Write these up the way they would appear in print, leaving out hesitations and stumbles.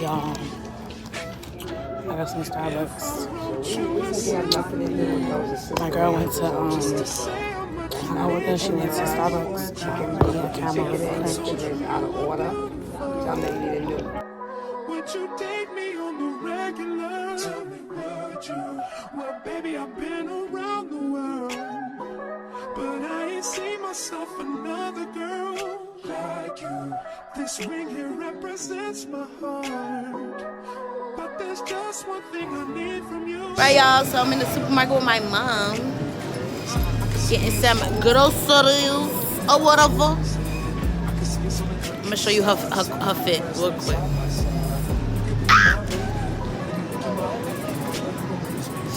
Y'all, I got some Starbucks. My girl went to, when I worked there, she went to Starbucks. She gave me a camera with it. Out of order. Tell me you didn't do. Would you date me on the regular? Tell me, would you? Well, baby, I've been around the world, but I ain't seen myself another girl like you. This ring here represents my heart, but there's just one thing I need from you. Right, y'all, so I'm in the supermarket with my mom, getting some groceries or whatever. I'm gonna show you her fit real quick.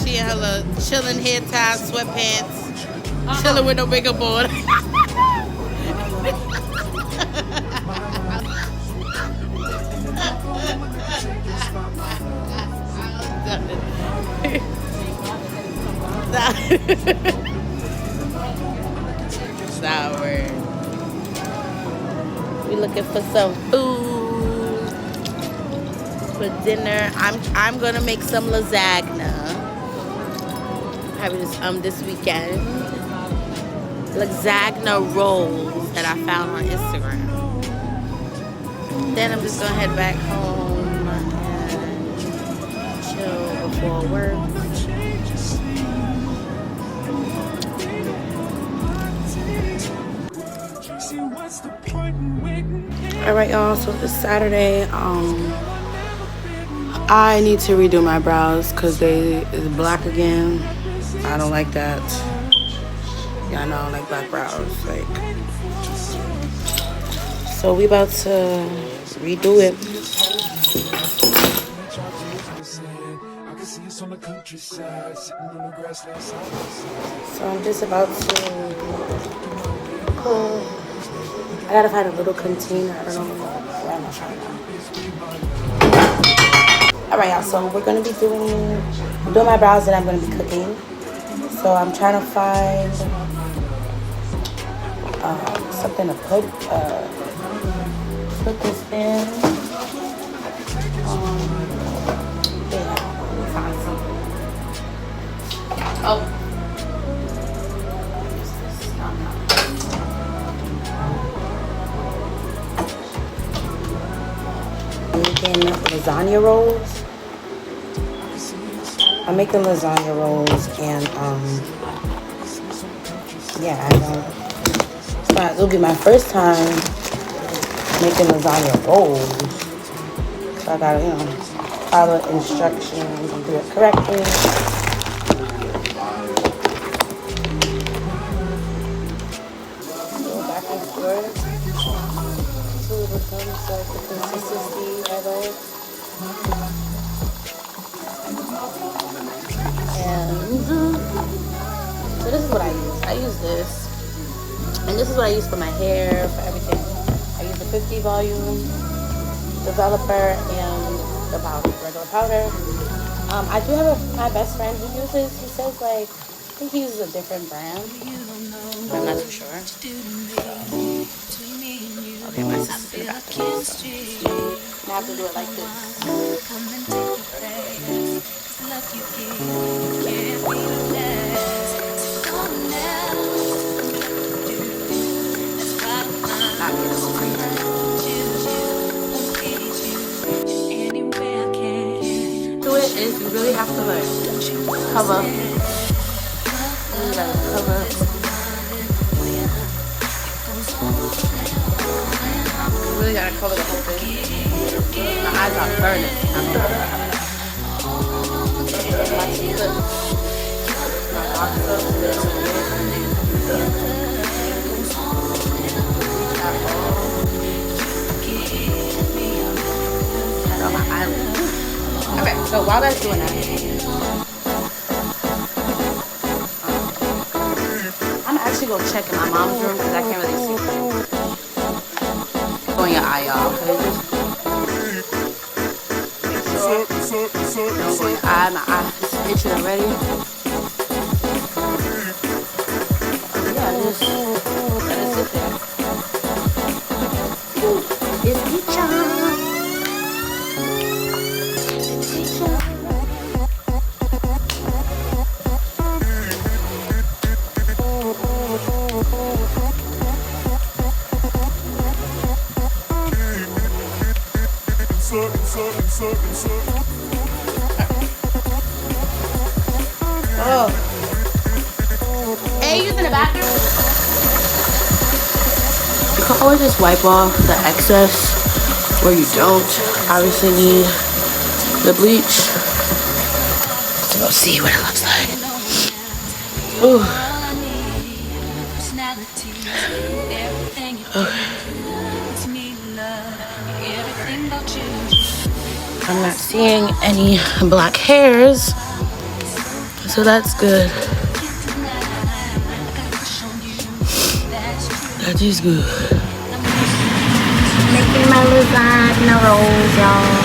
She in her little chilling hair tie, sweatpants, chilling with no makeup on. Sour. We looking for some food for dinner. I'm gonna make some lasagna. Having this weekend. Lasagna rolls that I found on Instagram. Then I'm just gonna head back home and chill before work. Alright, y'all, so this Saturday, I need to redo my brows because they is black again. I don't like that. Y'all know I don't like black brows. Like, so we about to redo it. So I'm just about to I gotta find a little container. I don't know where I'm trying now. Alright, y'all, so we're gonna be doing my brows and I'm gonna be cooking. So I'm trying to find something to put this in. Yeah, let me find something. Oh. Making lasagna rolls. I'm making lasagna rolls and yeah, it'll be my first time making lasagna rolls. So I gotta, follow instructions and do it correctly. Go back and forth until it becomes like the consistency I like. And so this is what I use. I use this. And this is what I use for my hair, for everything. I use the 50 volume developer and the powder, regular powder. I do have my best friend who uses, he says like, I think he uses a different brand. I'm not too sure. Okay, my sister's in the bathroom, so I have to do it like this. Do it is you really have to like cover. You gotta cover. You really gotta cover the whole thing. My eyes are burning. On my eyelid. Okay, so while that's doing that, I'm actually gonna check in my mom's room because I can't really see. Go in your eye, y'all. Okay, don't go in your eye. My eye is itching already. Yeah, just let it sit there. Oh. Hey, you using the bathroom? You can always just wipe off the excess where you don't obviously need the bleach. Let's go see what it looks like. Ooh. I'm not seeing any black hairs, so that's good. That is good. Making my lasagna rolls, y'all.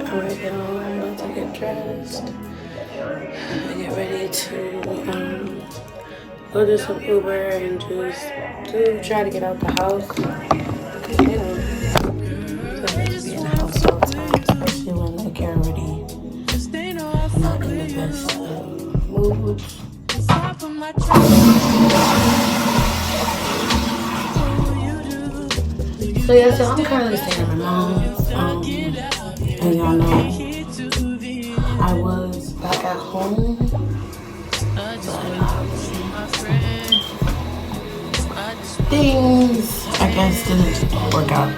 Alright, y'all, I'm about to get dressed and get ready to go do some Uber and just try to get out the house. Because, you know, I like to be in the house all the time, especially when like you're already not in the best mood. So yeah, so I'm currently staying at my mom's. And y'all know I was back at home, but things I guess didn't work out.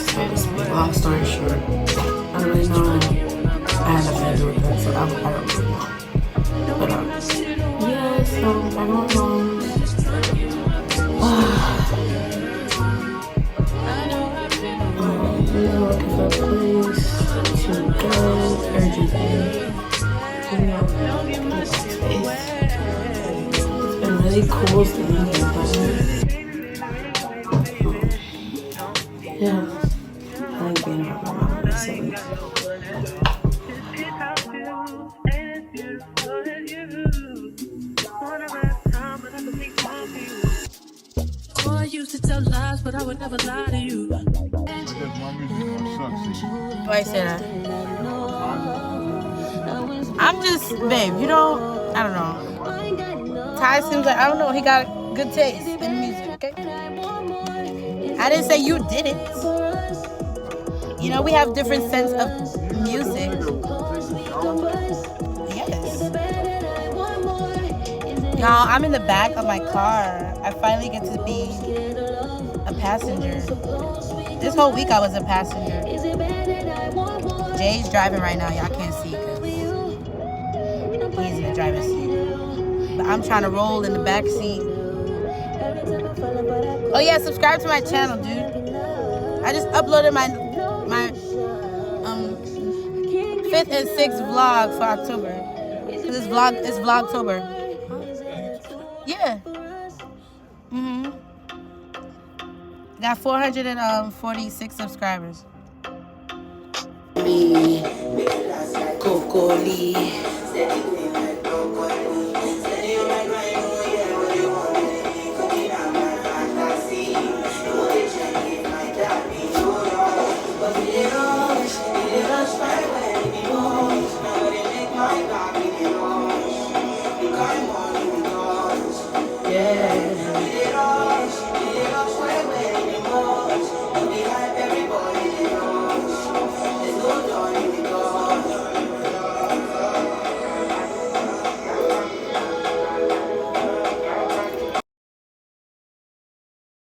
So to speak, long story short, I don't really know. I had nothing to do with that, so I don't really know. But yeah, so back at my mom's. Looking for a place to go urgently. It's been really cool seeing you. Yeah, I like being around my mom recently. I used to tell lies, but I would never lie to you. Why you say that? I'm just, babe, you know, I don't know. Ty seems like, I don't know, he got good taste in music, okay? I didn't say you didn't. You know, we have different sense of music. Yes. Y'all, I'm in the back of my car. I finally get to be a passenger. This whole week I was a passenger. Jay's driving right now. Y'all can't see because he's in the driver's seat. But I'm trying to roll in the back seat. Oh yeah, subscribe to my channel, dude. I just uploaded my 5th and 6th vlog for October. Cause it's Vlogtober. Yeah. Got 446 subscribers. Me, Cocoli.